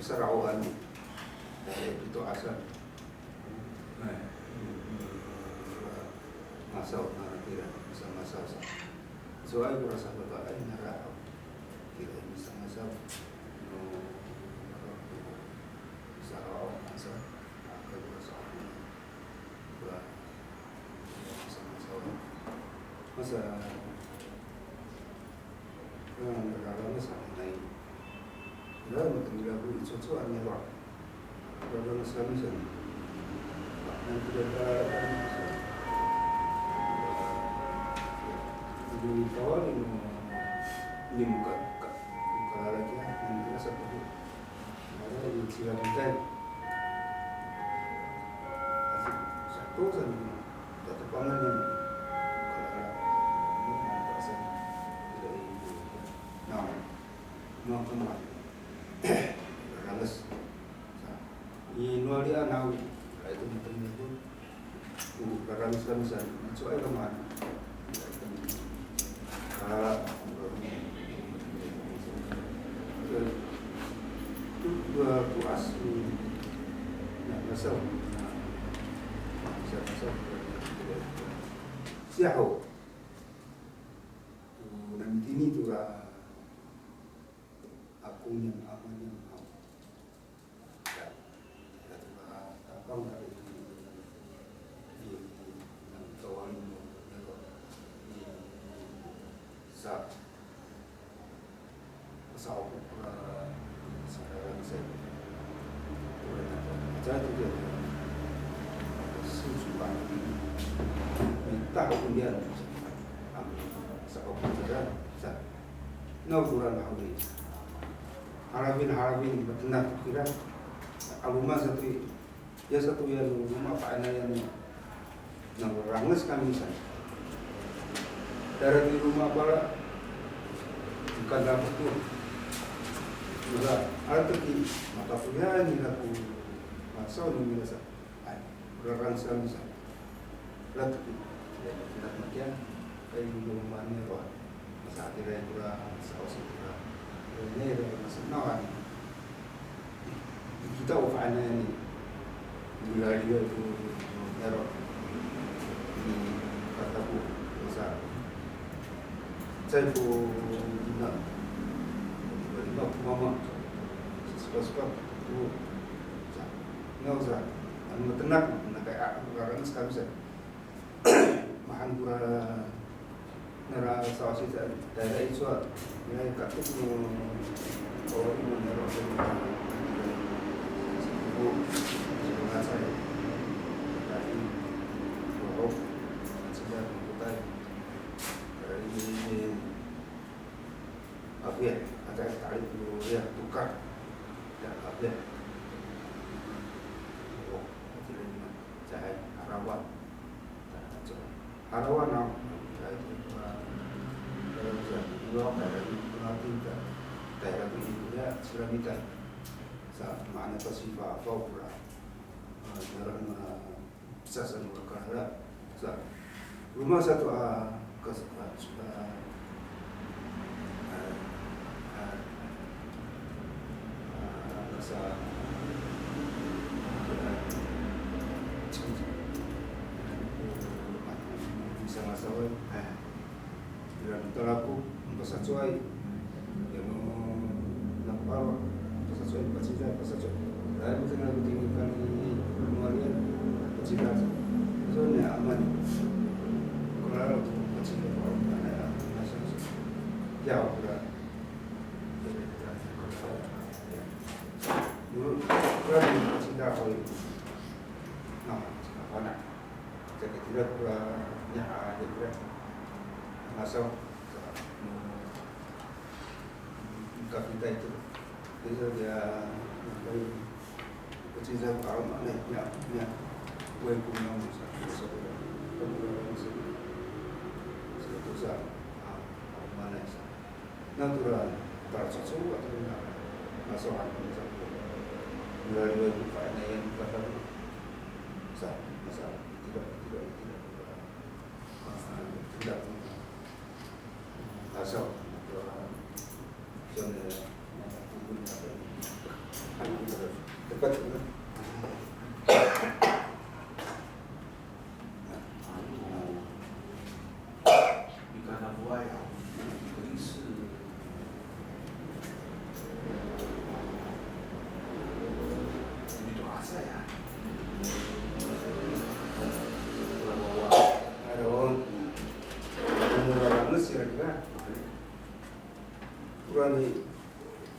Sarawan itu asal masuk tidak bisa masuk soalnya aku rasa bapak lain nara tidak bisa masuk sarawan asal aku rasa bisa masuk masa negara sama naik dalam tenggelam itu aneh lah. Dalam Islam yang tidak ada di kawan ini muka lagi yang kita seperti ada di Cilandak satu saja satu pangan yang kalau merasa tidak itu nah kembali ralas inuali anau itu betul itu ralas kan soal kemana itu dua puas nah masuk siapa nanti ini tuh aku yang aman yang mau apa nggak di yang kawan sa saudara saya jadi dia susukan minta kemudian saudara sa nauran harapin benar kira alumma satu yang rumah Pak Ana yang ranges kami sana dari rumah bala bukan dapat tuh juga ada di mata kuliah ini aku masuk nih biasa berarang sana lalu tidak makian kayak rumah ini loh masa akhirnya pula saus itu ini ada masuk nawan kita ufana ini bila dia itu error ini kataku masa saya pun nak mama sebab tu nggak usah anu tenang nak kayak orang sekarang saya mahan pura nara saus itu daerah itu ya katuk orang menero itu sebenarnya saya dari Borok sudah membukai dari apa ya ada tarik dulu ya tukar dan apa ya tidak saya Harawan now daerah itu Suramita sa mana pasifa faura daerah sasan berkara sa rumah satu sa bisa masalah dalam terapu pasacuai yang naparo pasacuai pasida pasacuai lalu dengan ditinggalkan ini kemudian pasida zona aman kalau pasida ada masa jauh berat dulu berani pasida oleh nah apa nak jadi tidak punya ada masuk kapita itu. Jadi dia kecil tahu mana ya gue punya masa kemudian satu saat mana sih natural tercocok atau tidak masalah melalui upaya yang kata masalah tidak asal jangan tepat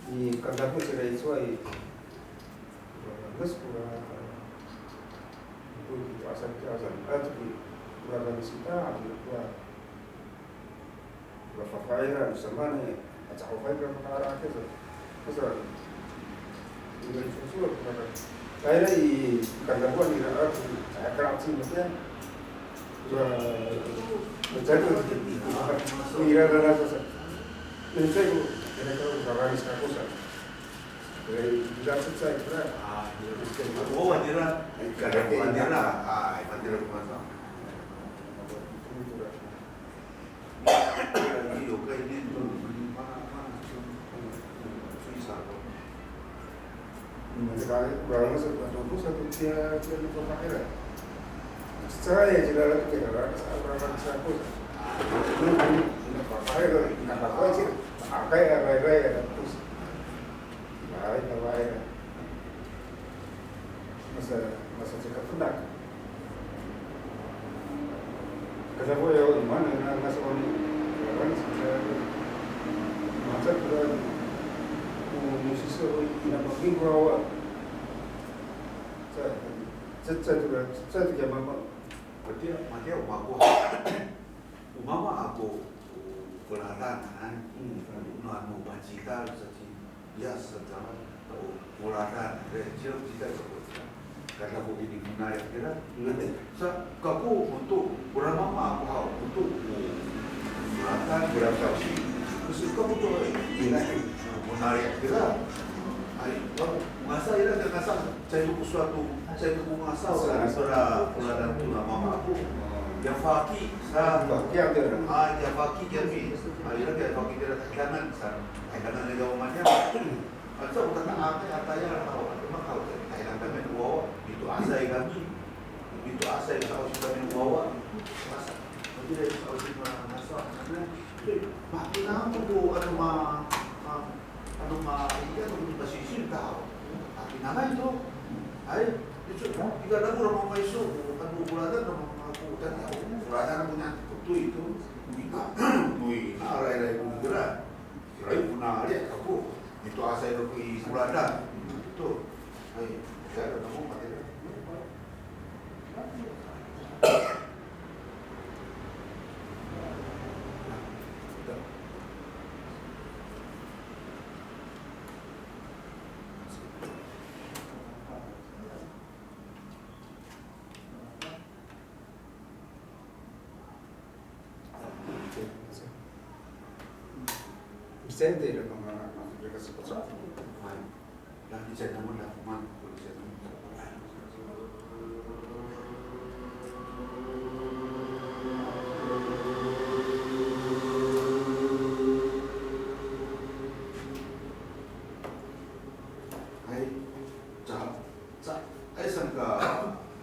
di kantorku sudah sesuai kurang itu asal atau kurang kita kurang faedah sama nih acak faedah perkara itu besar dengan susul saya di kantorku di aku saya kerap sih maksudnya menjadi kira rasa dan saya kira-kira orang sekarang dari tidak selesai kira oh bandera bandera bandera kemana ini oke ini tuh mana susah sekali berapa satu dia di kota era saya tidak lagi kira orang sekarang ini apa ya nggak tahu sih apa ya raya terus baik masa cekap pendak kenapa ya mana masa orang sebenarnya masa kita musisi ina makin rawa saya tidak mampu Matia umama aku kelihatan anu bacita saja biasa zaman kelihatan kecil kita karena aku ini menarik kira sa kaku untuk orang mama aku untuk kelihatan berapa sih kamu tuh menarik kira masa ira dengan saya itu sesuatu saya itu masa pada kelihatan tu mama aku yang fakir yang ada yang fakir jadi ira dia fakir dia kanan kanan dia umatnya atau kata apa ya tahu memang kalau kanan kami dua itu asai kami itu asai kalau kami dua masa jadi kalau kita masa makin apa tu anu iya tu masih tahu tapi nama itu ay itu jika ada orang mau masuk kan bulan aku dan bulan punya itu nui arah itu gerak gerak punya dia aku itu asal dari bulan itu ay saya ada mau pakai Sente la mamá mereka seperti lah di sana pun dah kuman hai cak ai sangka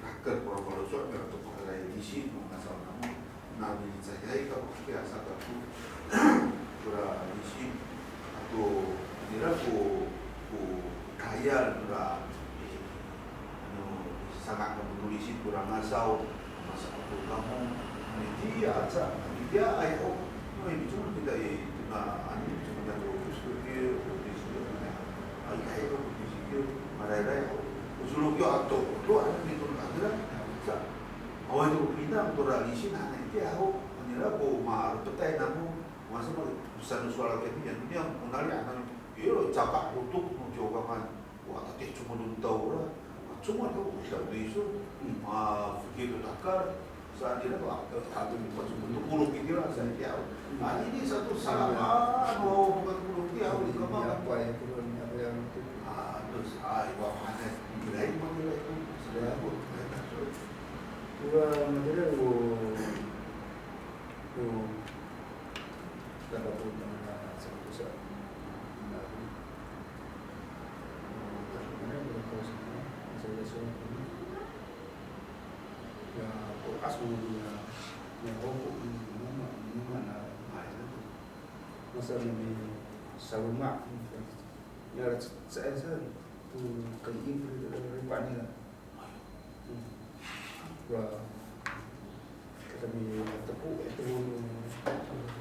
raker pro-pro suat atau pakai di sini masalah kamu nabi saya kalau biasa aku pura di sini atau kira ku kaya pura sangat peduli sih kurang asau masa aku kamu ini dia ayo ini cuma tidak ini cuma jatuh studio di studio ayo di studio ada usul yo atau tu ada di tu ada awal itu kita untuk realisi nah itu aku mengira aku mau petai namu masa mau pesan soal kemudian dia menarik akan Iyo cakap untuk mencoba wah tadi cuma tahu lah, cuma tu sudah isu, fikir tu takar, saat ini tu ada macam untuk puluh pikiran saya. Ini satu sama, bukan puluh dia di kamar. Apa yang turun, apa yang itu? Terus wah mana nilai itu sudah aku. Kurang material kalau pun satu saat. Ya, kok asumnya yang hukum mana masa ini salumak ya saya tu kain ripat ni lah wah kami tepuk itu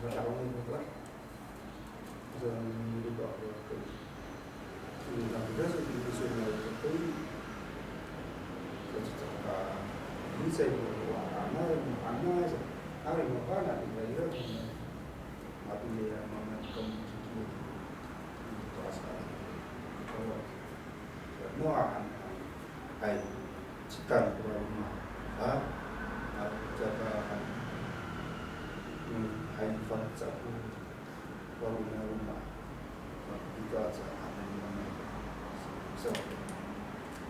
orang ni berapa dan juga ke ini dah sudah sudah ini saya anak hari makan ada bayar tapi dia mana kamu itu asal kalau semua hai cikan rumah jaga hai fakta rumah kita ada di mana so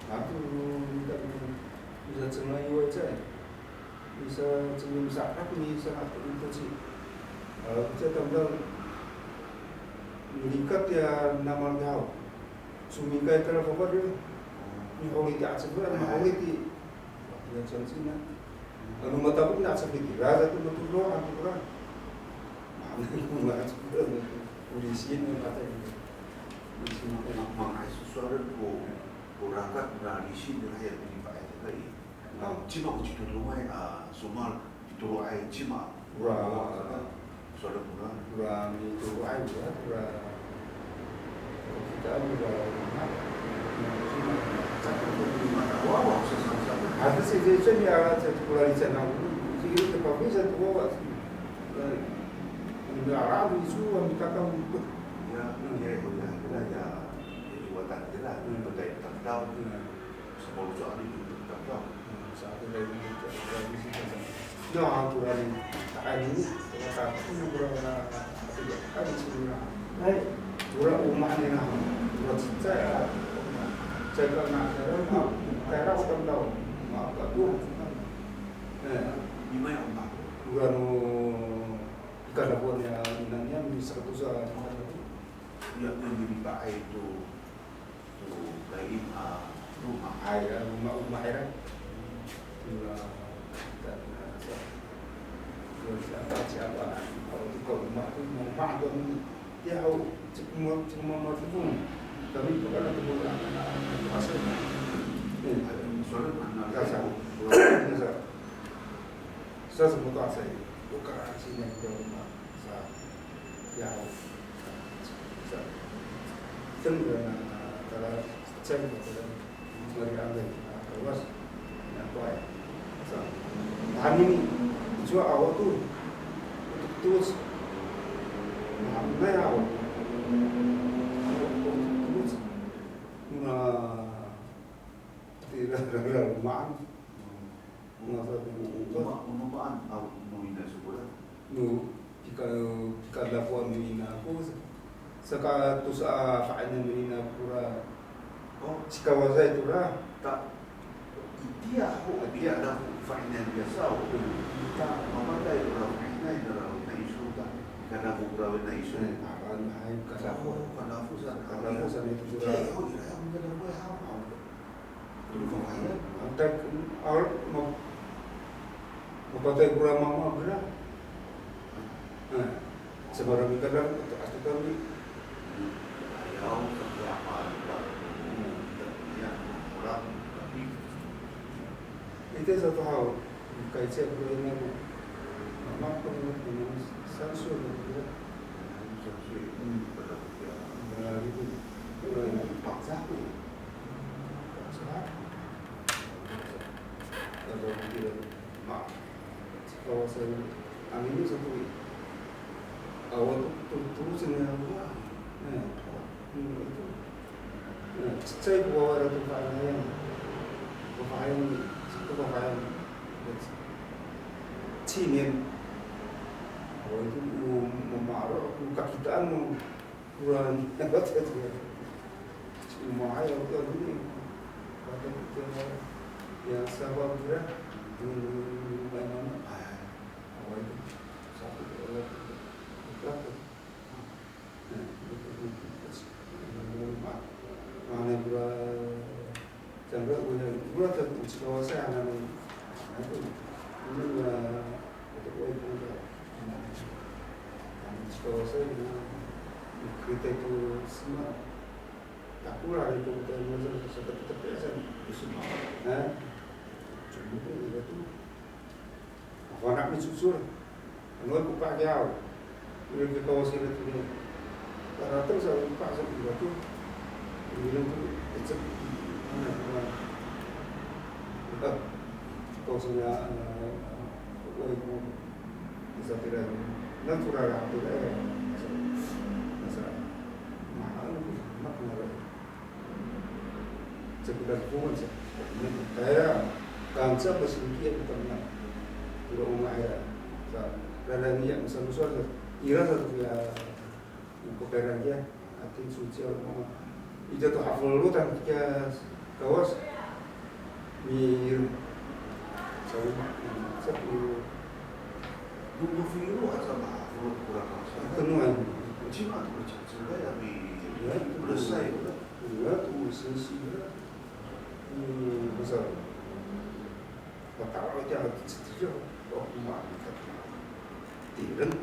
aku tidak bisa cengai wajah bisa cengai sakit ni sangat intensif kita tahu melikat ya nama kau sumikai terlalu dia ni orang tidak sebenarnya orang itu yang sensina kalau mata pun tak seperti rasa tu betul doa tu kan mana itu mana sebenarnya polisi ni kata ini mengenai sesuatu rakyat beralisi dengan yang dipakai tadi. Cuma uji rumah semua itu rumah cuma suara kurang itu aja kurang kita juga ada situation yang ada popularisan aku jadi tempat bisa tu bawa ada Arab isu yang dikatakan ya belajar buatan jelas betul tahu semua soal itu tahu satu dari situ no aku hari ini kata aku kurang ada sini hai kurang rumah ni nah kurang saya nak saya tahu maaf aku di mana orang kurang ikan dapur yang inangnya bisa tusah yang dipakai itu lagi rumah air rumah air dan siapa kalau itu rumah itu memang dia cuma masuk tapi bukan ada kemudian masuk soalnya saya sebut asal bukan sini ke rumah saya yang cenderung kalau cenderung dari ambil keluar yang kuat hari ini cuma awal tu terus mana awal terus tidak rumah Umpaan awak mengingat sekolah. Jika lakukan menina aku sekarang tu faedahnya menina pura. Jika wazai tu lah. Tak. Dia ada faedah biasa. Tak memakai orang faedah dalam isu tak. Karena beberapa isu. Akan hai karena fusan itu juga. Oh dia mengenal apa? Dulu faedah. Antar awal mau pakai kurang mama benar. Sebarang kadang untuk asal kami. Ayau seberapa yang orang itu satu hal. Kajian berlainan. Mama pun dengan sansu itu. Itu paksa tu. Kalau dia mak kawasan ini satu awal tu terus ni apa? itu. Nah, saya bawa itu pakaian satu pakaian cinin. Oh itu memarah, kakitaan mau kurang apa itu. Cuma ayam itu ini, kata kita yang sahabat kira, mana oh itu satu orang berapa? Mana gua jangka gua terus kawasan mana itu ini gua itu kawasan kita itu semua tak kurang itu kita macam seperti terbiasa semua, cuma itu aku anak mensusur, anak aku pak jauh, udah ke kawasan itu ni, rata saya pak sampai itu, bilang tu macam mana kawasannya aku itu bisa tidak natural aku masa mahal mak mahal sekedar kuman sih kayak kansa bersedikit bukan tidak umum ya dan yang besar ira satu ya keperan dia hati suci orang itu tuh hafal lu dan kita kawas mir sama satu Dulu viru sama kurang kenuan cuma cerita yang di ya selesai ya tuh sensi besar kalau dia setuju kok mak tidak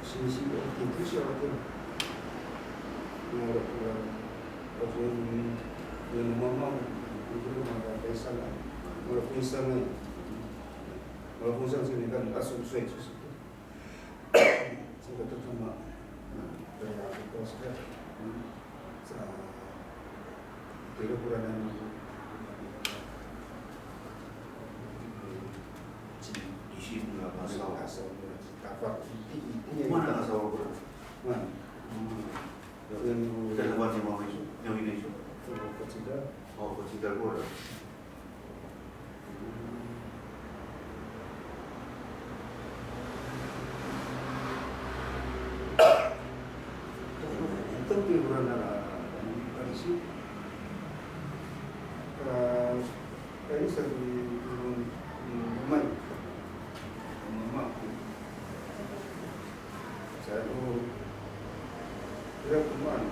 sensi itu siapa mau yang mama itu maka pesan walaupun sini kan asal sesuai sehingga terutama dari aku sudah tidak kurang di sini nggak masalah. Kapal Mana masalah kurang? Mana? Yang Keluar di mana itu? Yang ini itu? Consider. Oh, consider kurang. Itu kurang ada kondisi. Ini satu rumah. Saya tu kira kuman,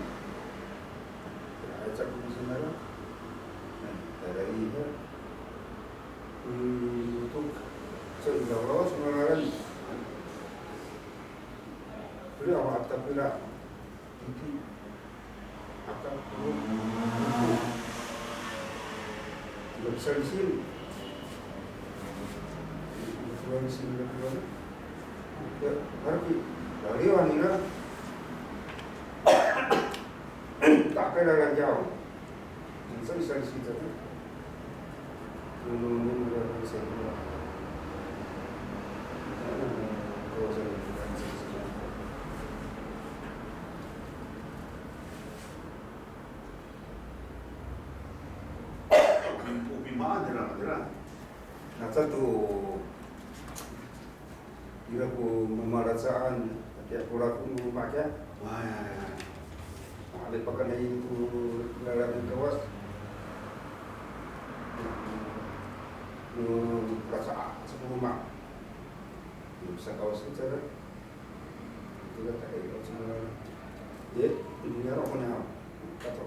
ajak kuman sebenarnya, dari itu untuk sebenarnya sebenarnya beliau awak tak pula itu akan perlu tidak bisa di sini, kalau di sini tapi dari wanita tak kena jauh, bisa di situ. Menunggu berapa saya Nah satu bila aku memerasaan tiap orang pun memakai ada pakai itu lalatan kawas perasaan sebelum mak bisa kawas cara itu kan tak ada semua dia dunia orang mana kata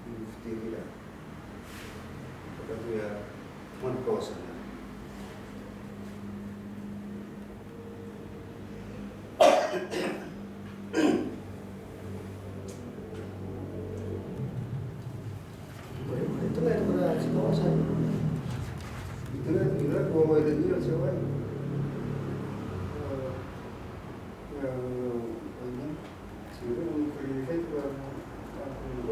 mufti tidak kata ya mana kawasannya itu kan pada kawasan itu bawa dia siapa yang ini sebenarnya mengkritik aku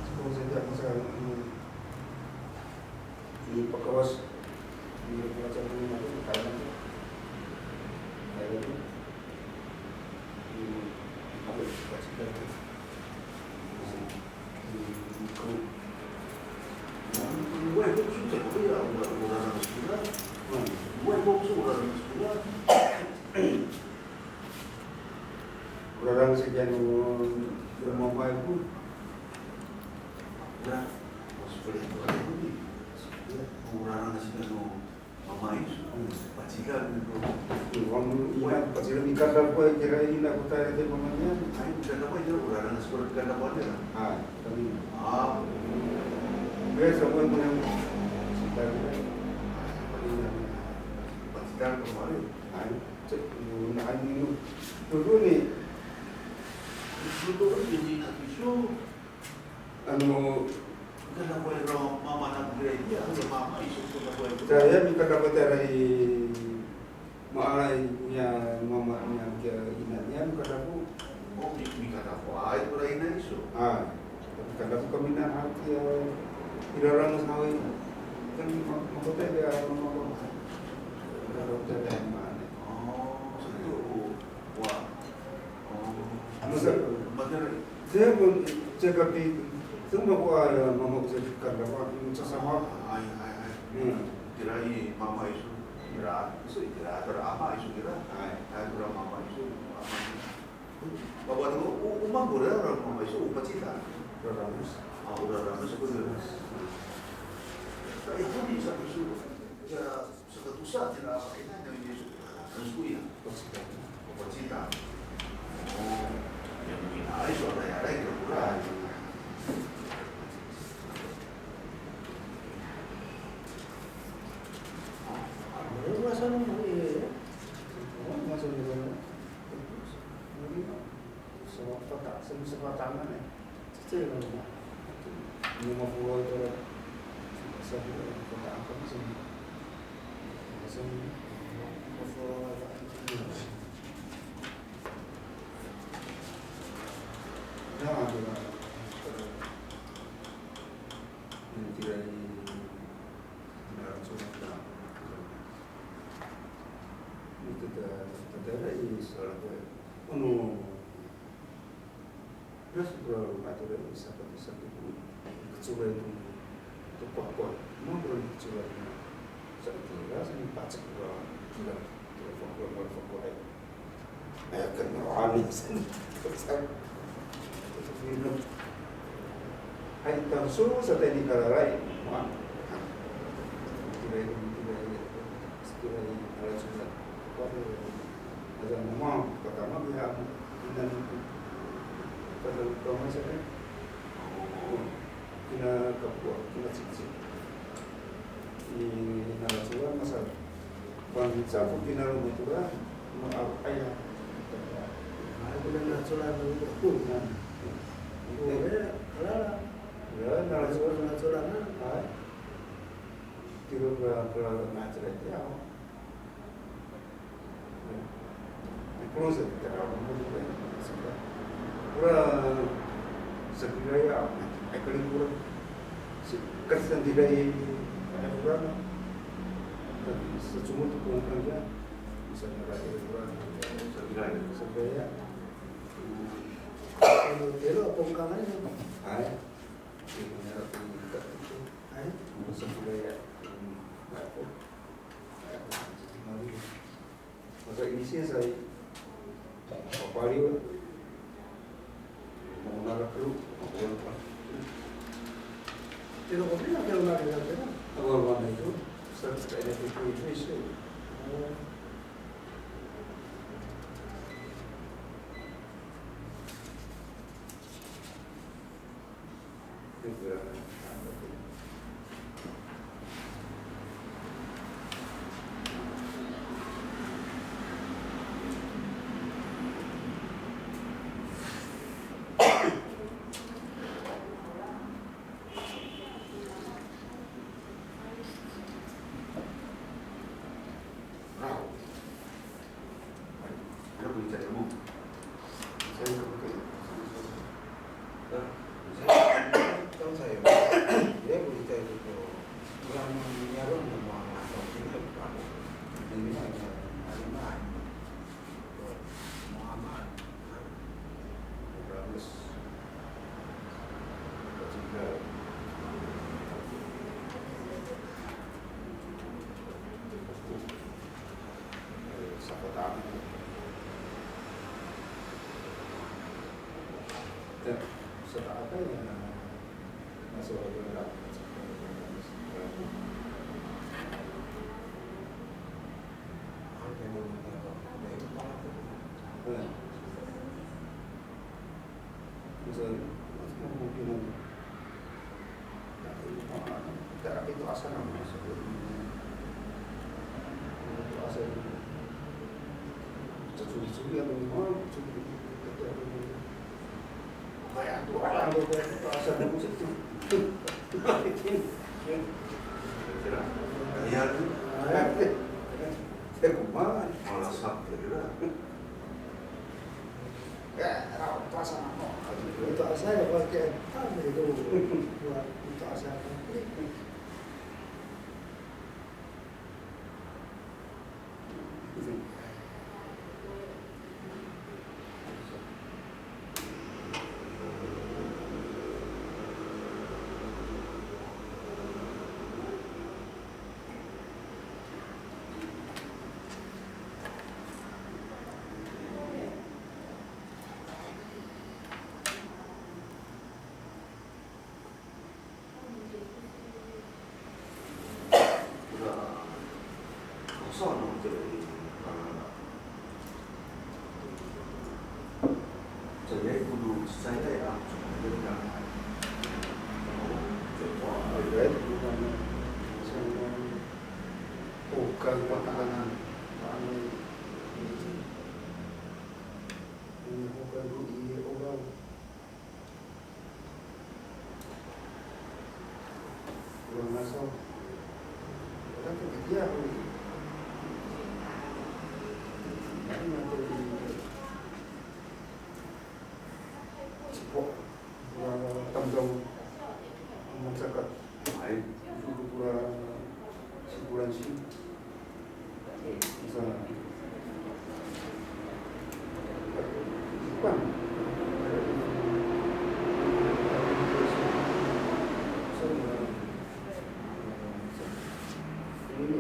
sekolah saja masalah di pekawas di macam ini itu karena ada itu bokso orang sekolah. Orang sekian bermamai pun. Ya, seperti itu ada ini. Orang nasi itu mama itu, pacikan itu. Orang iman pasti lebih kadar kau kira ini nak kota itu mamanya. Ayo bukan apa aja, orang nasi seperti kan apa aja. Kami. Biasa semua punya sekitar. Pacikan kemarin. Cek nak ini dulu ni. Itu kan jadi nak isu. Anu Kenapa orang mama nak gereja, mama isu kenapa itu? saya minta dapat dari malai punya mamanya dia inanya bukan aku. Oh, ini kata apa? Itu orang ini isu. Tapi kadang aku keminan hati ya tidak orang sawi kan maksudnya dia mama kalau dia mana. Oh, itu wah. Oh, Maksudnya saya pun cakap di semua buah mama saya kadang aku sesama. Kirai mama isu kira terama isu kira. Kira mama isu apa? Bapak tu umang boleh orang mama isu pacita. Ramus. Udah ramus aku dah. Itu di satu isu ya satu saat tidak apa ini hanya isu isu ya pacita. Oh, yang mungkin ada isu ada yang lain kurang. Semua tangan ni, cecil kan? 50 itu, saya kata apa ni semua, dah ada, ini tidak sudah, itu dah ini soal apa? Terus berapa tu dah bisa itu kecil itu kuat, mau berapa kecil itu, saya kira saya baca berapa fokus, kena anis, saya film, hai tersu setelah ini kalau lain, tidak ada sudah, ada nama pertama dia dan pada rumah saya, kena kapuan, kena cicit. Ini narasuan masa bang campur kena rumah tu lah, mau ayah. Aku dah narasuan dulu pun kan. Ya narasuan lah. Kira berapa macam dia. Close it, kurang sekiranya ekor kurang kesan tidak kurang secuma tu pun kerja bisa meraih kurang sekiranya kalau pengkangan ini ini merah pengkat itu sekiranya apa masa ini sih saya apa dia menggunakan perlu tidak boleh ada orang yang ada awal itu setelah itu isu Ya, setelah apa ya masuk ke dalam misalnya kemungkinan darah itu asal masuk itu asal curi-curi atau gimana curi kayak itu orang itu asal musik itu Kaya tu saya kumahan malah sampai lah. ya rawat pasang apa itu asal ya pakai apa itu itu asal Sono jadi kudu saya ya dengan bukan makanan ini bukan di orang masuk orang kerja tentang masyarakat lain itu sebulan sih bisa bukan ini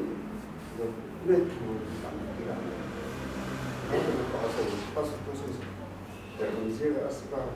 pas proses terkondisi asal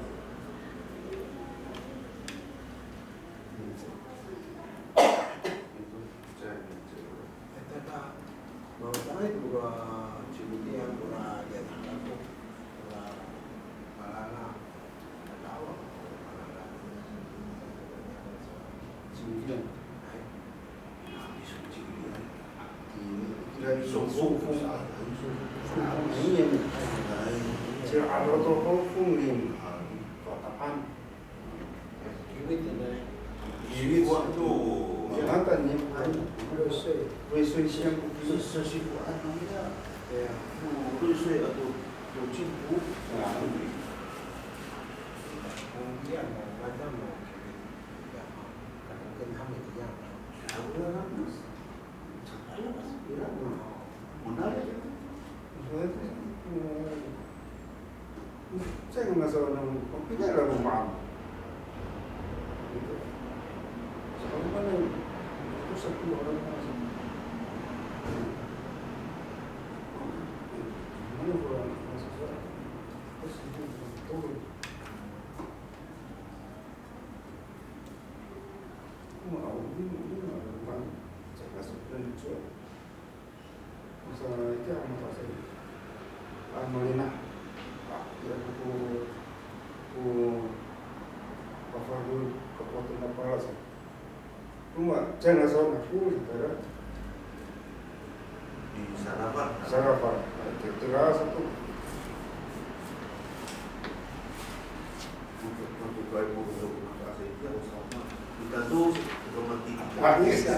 saya nggak salah nama kopinya ada rumah gitu soalnya kan itu 10 orang masih mana orang masih suara terus itu turun mau ini ada rumah saya masuk dan dijual masalah itu sama pak saya Marina ya buku Pafarul kekuatan apa sih cuma saya nggak tahu aku sekarang di sarapan terasa tuh untuk kaya untuk kasih dia sama kita tuh otomatis bisa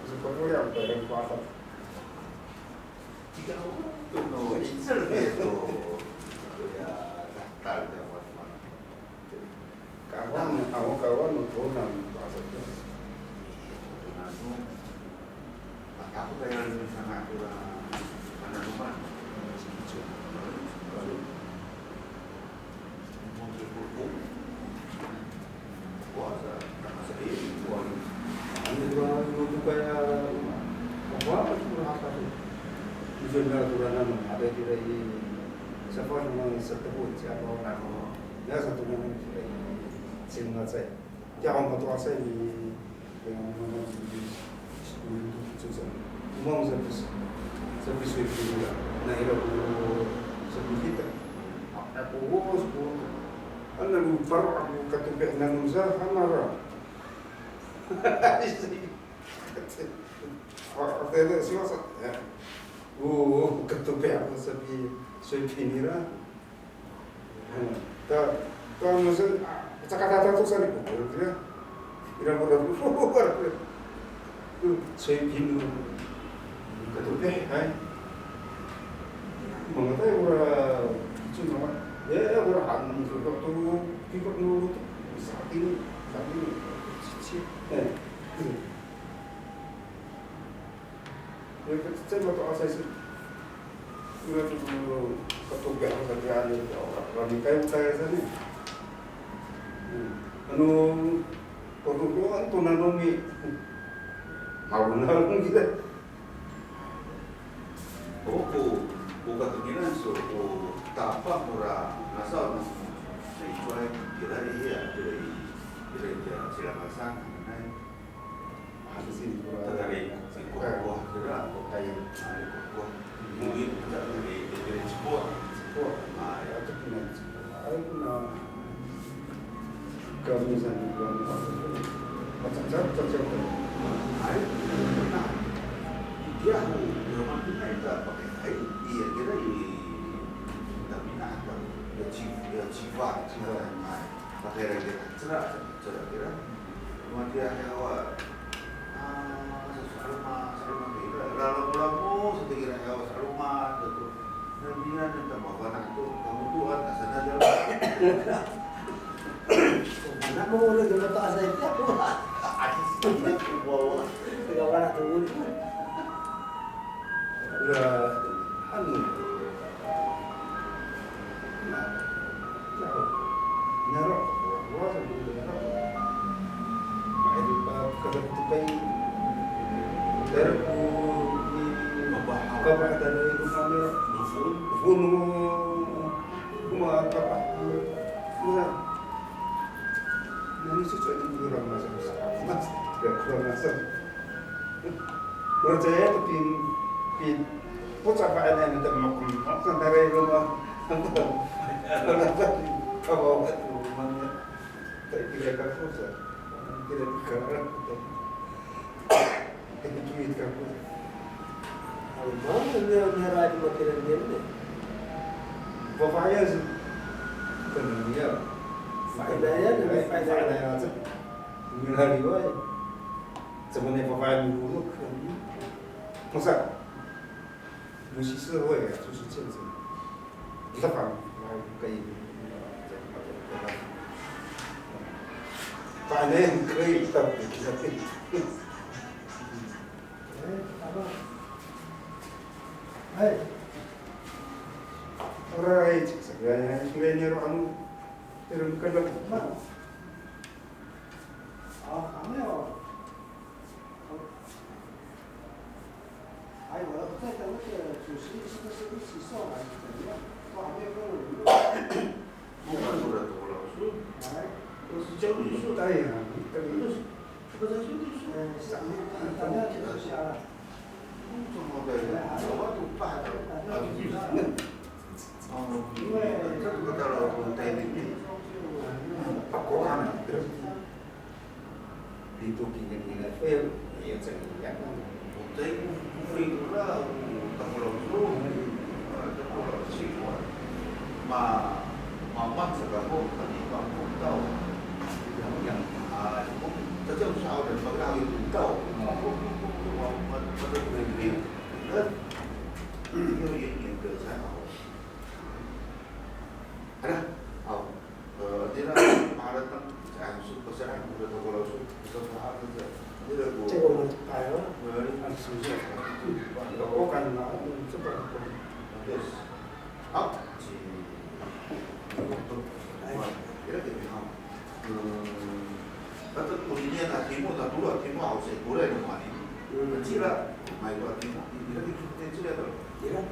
seperti yang bareng kuasa tidak no insert itu ya daftar jawab kawan nontonan bahasa itu aku pengen misalnya aku mana rumah puasa masa ini ini juga kayak apa sih apa sih tujuan aturan ada tidak ini siapa yang sebut siapa orang ya satu nama tidak singa saya jangan betul saya di yang mana di susah umum sebis juga nah itu sebis kita aku bos anda lupa aku ketupek nanusah kamera Hotel sih masa ya. Ketupek aku sepi nira. Ta musen kata-kata tu sari ko ya. Ira mo sepi nu ketupek hai. Mengatai ora itu nama ya ora han tu pikir nu saat ini sih saya waktu asal sudah dulu ketubah kerjaan itu orang kayu saya sini, anu perluan tu nanomi mau nang kita, buka tujuan so tanpa murah nasab sesuai kira dia kira silakan sang habis ini terkait kuah kira kayu mungkin dari sebuah ya tu kena kena kemisan macam dia memang kita pakai kayu dia kira tapi nak ya jiwa pakai lagi cerah kira cuma dia hewan lalu sedikit hewan rumah itu dan dia tentang makanan itu kamu tuan asal aja anak mau udah jual tak asal itu aku bawa tiga orang turun udah anu nyarok wah sebelum nyarok main di kalau tupai dari kabar dari rumah nyarok fun rumah apa murah nanti sesuai dengan orang masuk mas tidak kurang masuk percaya tapi apa yang kita makan dari rumah kalau rumahnya tak kira kampus kira kira kita duit kampus mana dia merah di makiran dia ni bapaknya sih kan dia faedahnya lebih faedahnya aja menghari wae sebenarnya bapaknya dulu masa musisi wae susu cendol kita paham kayak panen kering tapi apa hai alright sebenarnya sebenarnya anu terus kan mana kamu ya ayo kalau kita tahu ke susi seperti sisa lah ya kamu ya bukan sudah terlalu terus jauh itu tanya terus sebetulnya itu tanya kita siapa cuma dari awal tuh pak itu kalau teknik aku kan terus itu keinginan film yang saya lihat Tapi figura terlalu sifat mamang sekarang tadi kamu tahu yang sejauh sao dan bagaimana itu tahu betul betul yang ke saya ada dia Maret kan saya suka saya udah tahu kalau suka apa aja dia cek orang kaya susah oh kan cepat yes up kira kira kata kulinya nak timu tak dulu timu harus sekolah di mana ini kecil lah, mai itu artinya tidak kecil ya tuh. Tidak.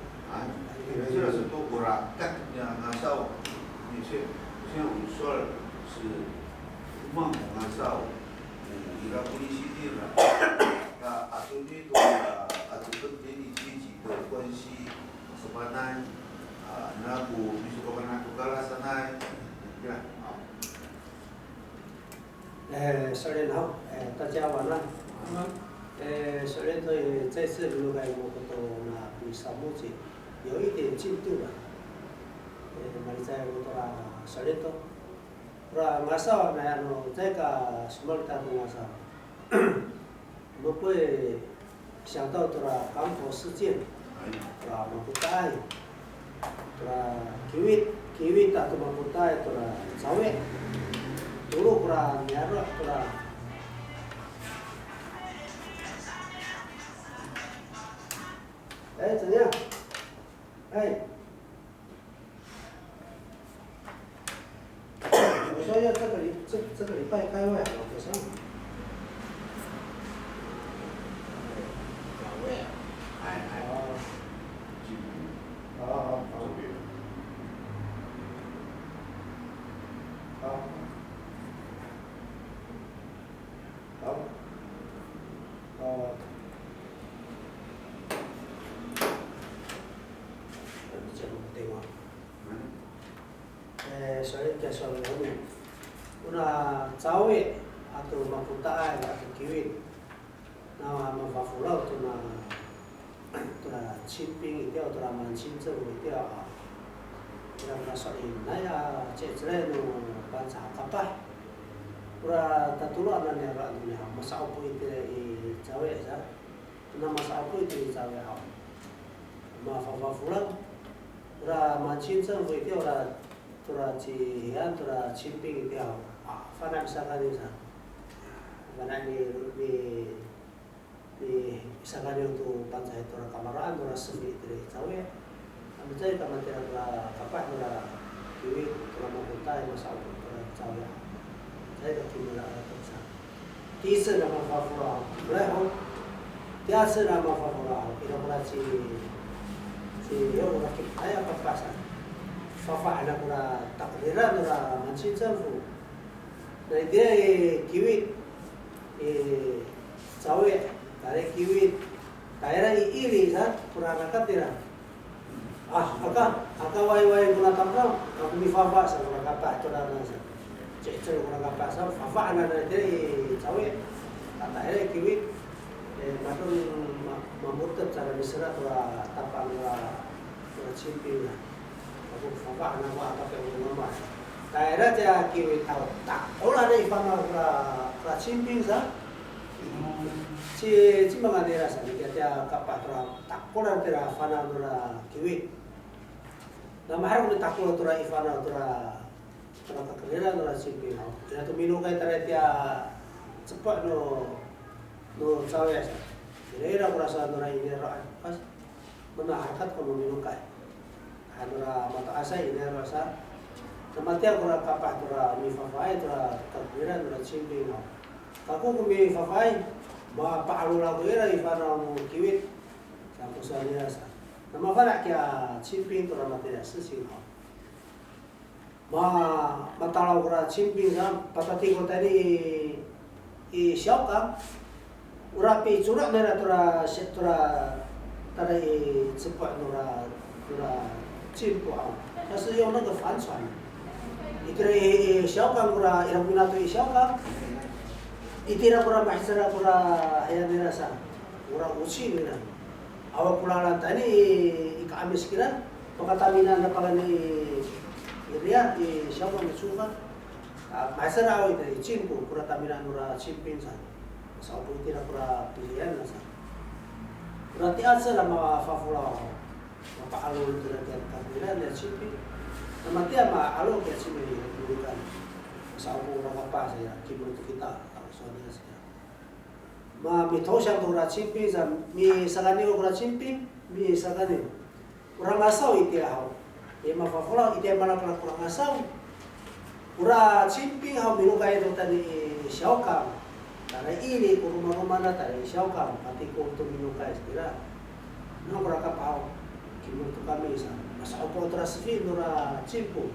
Kecil lah satu urakan yang ngasau, ini saya usul rumah ngasau, ira polisi dia lah, atau dia tu atau terjadi cici berkuasa sepanai, nabu bisa kena tukar sanai, ya. 首先好，大家晚安。首先对这次如来我们那比萨木节有一点进度了。马在我们首先都，我说那这个什么的我说，我们会想到港口事件，我们不带，kiwit atau maputai cawe. Dulu kurang nyarok kurang.怎样？我说要这个礼拜开会，我不上。Soalnya una cawe atau maputai atau kiwit na mafafulau tu na chipping itu atau mancing tu itu yang nasoin naya cecere no baca apa ura tatulu anaknya orang masa apa itu cawe sah na masa apa itu cawe mafafulau ura mancing tu itu ura tura cian tura chimping itu fana misalkan itu fana di misalkan untuk pantai tura kamaraan tura sepi itu cawe kami cari kementerian tura kapak tura kiwi tura maputai masalah tura cawe saya kekimula terus 第一次nama favoral boleh 第二次nama favoral kira-kira si yo rakit ayah papasan Fafa anak pura takdiran pura mancing selfu. Dari dia kiwit, cawe, dari kiwit, daerah iri sah pura nakat dia. Aka wai guna tampau, aku mi fafa sa pura kapak tu dah nasa. Cek pura kapak sa fafa anak dari dia cawe, daerah kiwit, madun memutut cara diserat pura tapang pura cimping lah. Aku fafa anak apa yang normal. Daerah dia kiwit tahu tak. Olah dari fana pra cimping sah. Si cimbangan daerah sah dia kapak tra tak. Olah daerah fana tra kiwit. Nama harus ditakul tra ifana tra kakeliran tra cimping. Dia tu minum kai tra dia cepat no cawe sah. Daerah kurasa tra ini pas mana harkat kamu minum kai. Adura mata asai ini rasa kematian kurang kapah tura mi fafai tura kakbiran tura cimping kaku kumi fafai ma paalu lagu era ifana mu kiwit sampai soalnya rasa nama fana kia cimping tura mati sesing ma matalau kurang cimping sam patati ko tadi i siapa urapi curak nera tura tadi cepat tura 进步但是用那个帆船，一个小港过来，让那对小港，一天过来买车过来，还有那啥，过来武器那，awak pulang tadi ika amis kira, pengkataminan na pala ni Irian di siapa mencuba, masalah itu cimpu, kura taminan kura cimpin san, sabu tidak kura pilihan nasa, berarti asal nama favula. Apa alur itu dan kamera dan cipi, nama dia ma alur dia cipi bukan, sabu orang apa saya, kibu itu kita kalau soalnya saya. Ma mitosya kura cipi, mi sagani kura cipi, mi sagani, orang asau itu hau, ya ma favula itu mana kalau kurang asau, kura cipi hau minukai itu tadi siokam, Tarai ini ko rumah-rumah na tarai siyaw kam pati ko tuminong ka istira. No ko rakapao kimuto kami sa masa opo tras fin nura chimpo.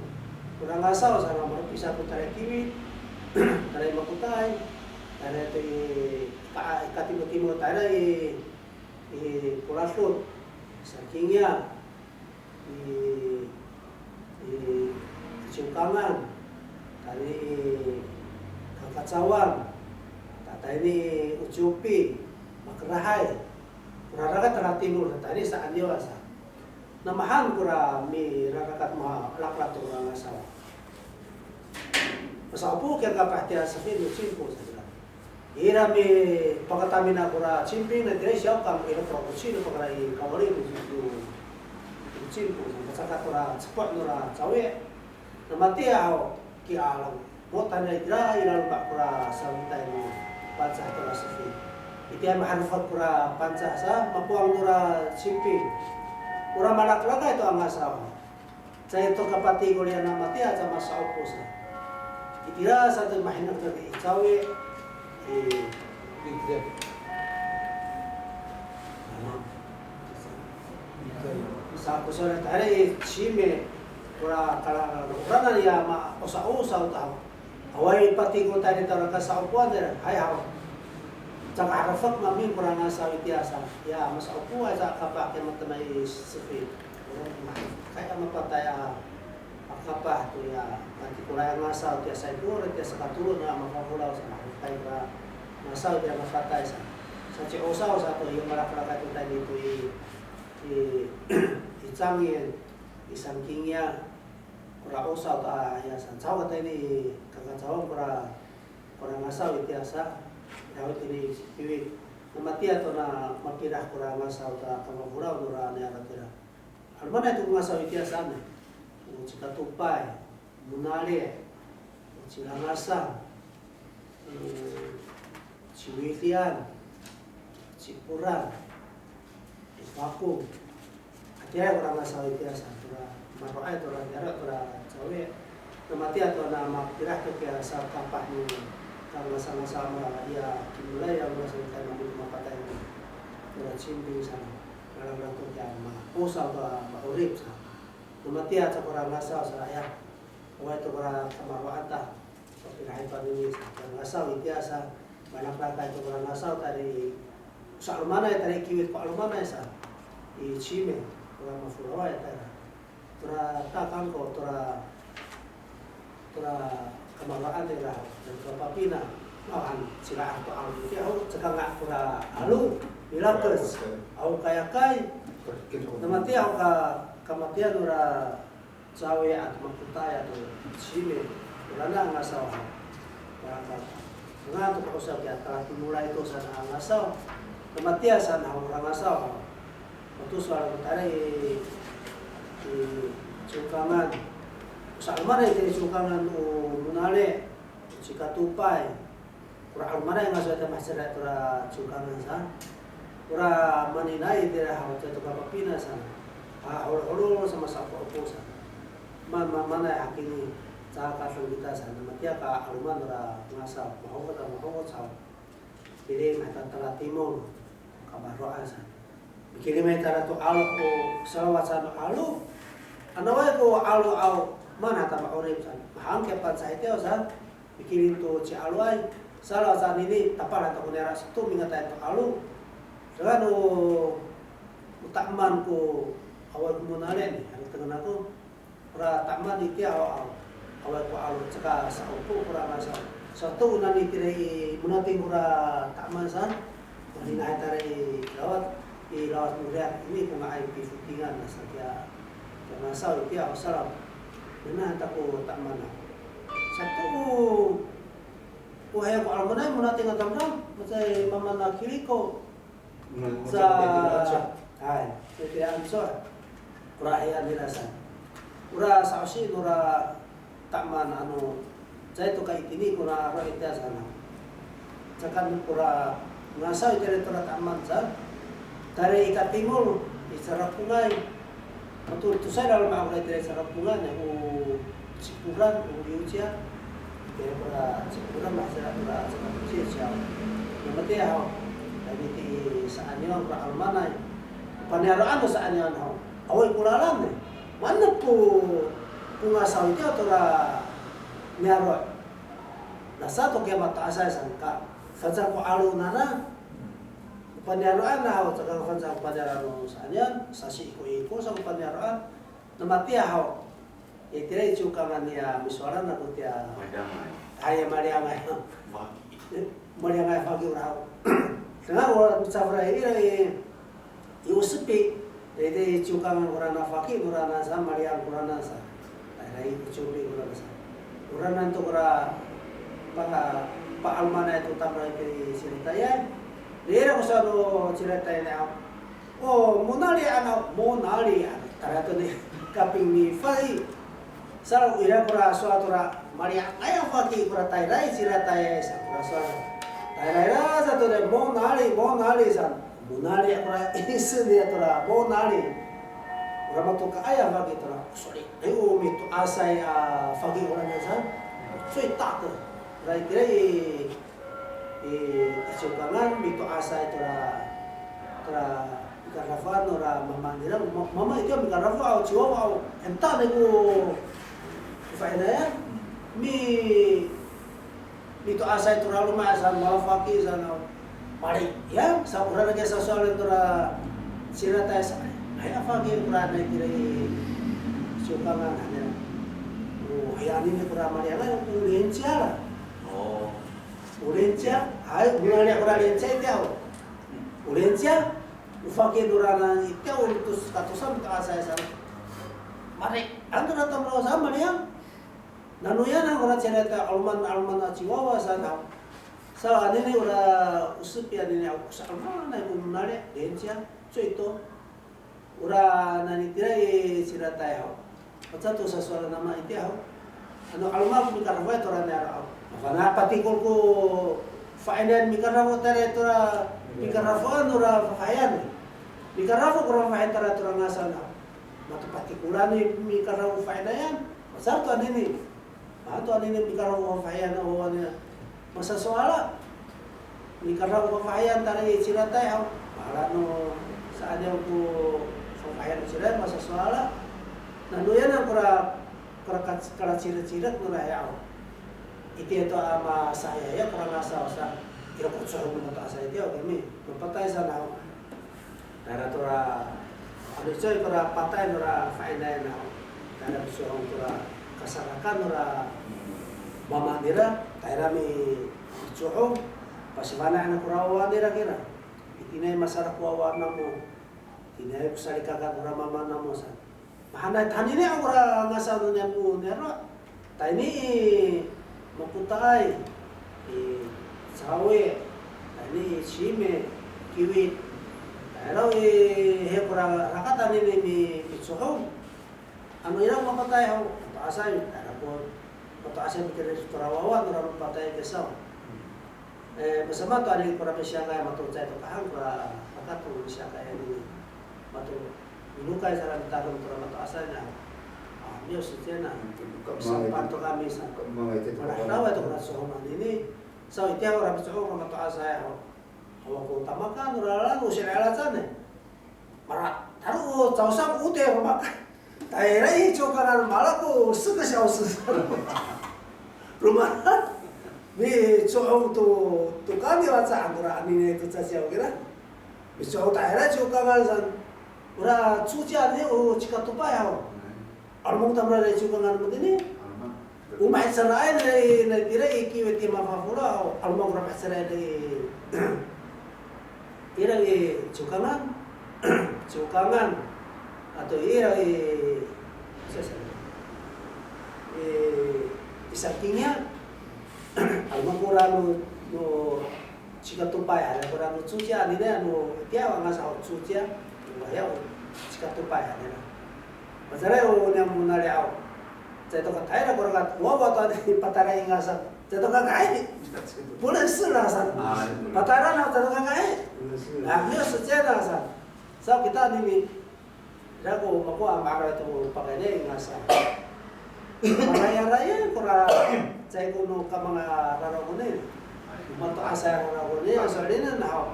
Kurang asaw sa mga pisa ko tarai kiwi tarai makutay tarai te katimo-timo tarai pulasot sa kingya Sungkangan tadi Kakacawang tadi ini Ucupi Makerahay kuraraga tara timur tadi saan diwasa namahan kura mi rarakat ma laklat orang asal masa upo kaya kapahtiya sa fin Ucimpo sa dila ira mi pagkatamin na kura Cimping na dire siya kam ira prokusino pagkaray kawali Ucimpo sa kura cepat nura cawe namati ako kialang mo tanay dira ilang bakura sa mitay mo pansa ito sa fin iti ay mahanufag kura pansa sa mapuang nura Cimping kura malaklaga ito ang asawa sa ito kapati ko riyan namati at sa masaupo sa itira sa ito mahinak na cawe sa kusulat ari sime kura kala niya usa-usaw tao away pati ko tayo tara ka sa upuan dira ay haw tsaka harafak namin kura nga sa itiasa ya mas upuan sa kapake matamay sifit kaya mapatay kapah to ya pati kura nga sa itiasa ito rin sa katulong na makahulaw sa makakay ka nasa itiasa mapatay sa ci usaw sa ito yung malakalakat ito tayo dito itsangin isang kingya kura usaw ta ya san cawa ta ini kakacawang kura ngasaw itiasa dawit ini piwik namatia to na mapirah kura ngasaw ta kamaguraw nura na yaratira almana itu ngasaw itiasa ne cika tupay munali cilangasa ciwitian cipuran ipakung kaya kurang masalah itu ya santura maroai tu orang jarak kurang cawe namati atau nama pirah tu kaya sa kapah ni karena sama-sama dia kimulai yang masih kita mampu mapatai ni kurang Cimping sana dalam ratu kaya usah tu maurip sana namati atau kurang masalah saya kaya tu kurang kamaruan ta pirah itu ni kurang masalah itu ya sa banyak lagi tu kurang masalah tadi sa almana tadi kiwit ko almana sa i Cimping tura mafulawa ya tara tura takang ko tura kamalaan nila dan kapapina awan sila ako ang kaya ako tsaka tura alu milakes ako kaya kay namati ako kamatian tura cawe at makutaya to sime wala na ang asawa nga ito ko sa kaya timulay ito sa ang asawa namatiya sa ang asawa Terus kalau kita di Sungkangan, sa almana di Sungkangan munale, jika tupai, kurang almana yang masuk dalam masyarakat kurang Sungkangan sa, kurang maninai di rahau itu kapapina sa, hulu sama sapo sa, mana hakini sa kasong kita sa, namatia ka alman ora ngasa, mahongot sa, pilih mata tala timur, kabaroan sa. Bikin tara to alu ko salawat sa alu anaway ko alu mana ta maurip san mahang ke pansa ito san bikin to ci alu ay salawat sa ini tapara to kunera sa to minga tayo to alu sagano utakman ko awal ko munalen ang tangan ako para takman iti awal ko alu saka sa upo para masa sa to na ni tire munating ura takman san mahina tare lawat lawas mulia ini kung ay pifutingan na sa kaya masaw iti ako sarap nanahanta ko takman ako sa to kuhaya ko alam mo na muna tinga tamdam masay mama na kiriko sa ay iti ansor kurahian nila sa ura sa osin ura takman ano sa ito kay itini kuna ro iti sana sa kan ura ngasaw iti rito na takman sa dari ikat timur di Sarapungan, betul saya dalam aku dari Sarapungan yang Cipuran, diujian, dari Cipuran masyarakat Cipuran Namati ho. Dagiti sa anyo ra almanay. Paniaraan sa anyo ho. Awoy kulalan eh. Mana po kung asaw ito tora niaro. Nasa to kaya mataasay sangka. Fansa ko alo na. Paniaraan na ho. Saka fansa ko paniaraan sa anyo. Sasi iko sa paniaraan. Namati ho. Itira ichukangan niya misuaran na ko tiya. Madamay. Ay mariamay. Maki. Mariamay pagi uraw. Tengah orang sabra ini Yusupi, jadi ichukangan urana fakir urana sa mariam urana sa. Ay ichupi urana sa. Urana itu ura pa almana itu tambah ke cerita ya. Dia ko sa no cerita ini. Oh, monali anak monali. Tara to ni kaping ni fai. Sa ira pura suatu ra Maria ayah fakir pura tayrai cerita ya sa pura suatu. Tayrai satu de monali san. Monali pura isu dia tora monali. Ura matu ka ayah fakir tora. Sorry. Ayo mitu asai fakir orang san. Sui tak. Rai kira isukangan mitu asai tora Karafan ora mamandira mama itu mi karafa au chihuahua au entah nego faida ya mi to asai tora luma asal malafaki sana mari ya sa ura lagi soal tora sirata sa ay afaki ura na kira isukangan hanya hayani ni ura mari ala ulencia la ulencia ay ura lencia itu ulencia ufake durana itu untuk katusan ka saya sana. Mari, ando na tamro sama niya. Nanuya na ora cerita alman chihuahua sana. Sa anini ora usup ya ni aku sa alman na kunare dencia so itu. Ora nani tirai cerita ya. Pacha to sa suara nama itu ya. Ano alman mi karwa to ra na. Mana patikol ko fainan mi karwa tare to ra Mikarafon ora fakayan. Mikarafo kurang fahayan tara turang ngasana. Matu partikulan ni mikarafo fahayan. Masar tu anini. Matu anini mikarafo fahayan awan masa soala. Mikarafo fahayan tara siratai au. Para no saadya ko fahayan sirat masa soala. Nanduyan ang kara cirat-cirat nuraya au. Iti ito ama saya ya kurang asa sa kira ko sa mga taas ay diyo kami mapatay sa naw dara tora ano siya para patay nora fainay na dara siya tora kasarakan nora mama nira dara mi suho pasibana na kurawa nira kira itinay masarak wawa na mo tinay ko salikagan nora mama na mo sa mahana tanini ang ora ngasano niya mo nero tani maputay sawe, ini sime, kiwit, kalau kurang rakat ini mi suhong, anu yang mau pakai hau, atau asai, ada pun, atau asai mikir terawawan orang pakai kesau, bersama tu ada kurang siapa yang matu cai tu kahang kurang rakat tu siapa yang ini, matu minukai saran tarum kurang matu asainya, dia sejena, sampai tu kami sampai, tahu itu kurang suhong ini. So iti orang bercakap orang tua saya, awak ko tamakan orang lalu sila alasan marat taruh jauh sam ute rumah, daerah itu kanan malah ko suka jauh rumah, ni jauh tu kami baca angkura ini tu saja kira, jauh daerah itu kanan san, orang cuci ni jika tupai awak, orang tamra itu kanan begini. Umay saray na tira ikiwiti mapapula o almong rapat saray na tira cukangan atau ira isakinya almong kurang no jika tupai ada kurang no cuci ani na no dia nggak sah cuci ya jika tupai ada masalah o yang munali au saya tu kata ada korang kata, wah tadi pataran yang ngasap, saya tu kakak boleh selah san, pataran apa saya tu kakak nah dia secara san, so kita ni, aku amar itu pakai dia yang ngasap, raya korang saya kuno kamang raro kuno, mataas ang ako niya. So, rin na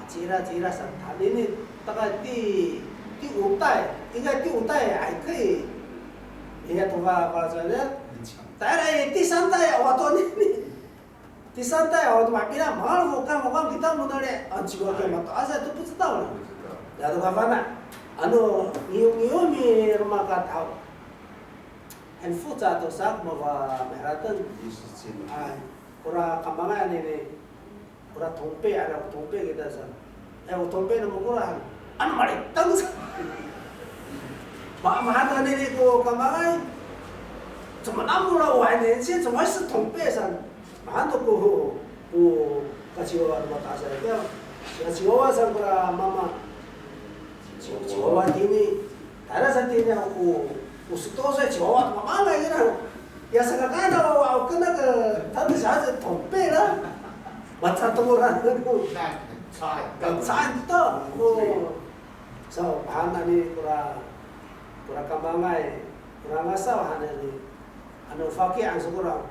chira sa tali taka ti utay. Inga ti utay ay kay iya tuwa para sa niya. Tara ti santay awato ni. Ti santay awato makina mahal mukhang kita munare ang chiwa kay mataas ay tupos taw na. Dado ka pa na. Ano, ngiyong rumah katao. And futa to sak mga maharatan. Ay, kura kamangan ini, kura tompe, ada tompe kita sa. Tompe na mukurahan. Ano maritang sa? Mahatan ini ko kamangan. Cuma namura wahai ini, cuma是tompe sa. Mahatan ko kasiwa mata sa itu. Kasiwa sa kura mama. Chihuahua ini, ada saat ini aku usutose Chihuahua mana ini lah, ya sekarang ada kena ke tapi saja tompe lah, macam tu orang tu, kan tu, so bahan ini kurang kambangai, kurang asal bahan ini, anu fakir ang sekurang.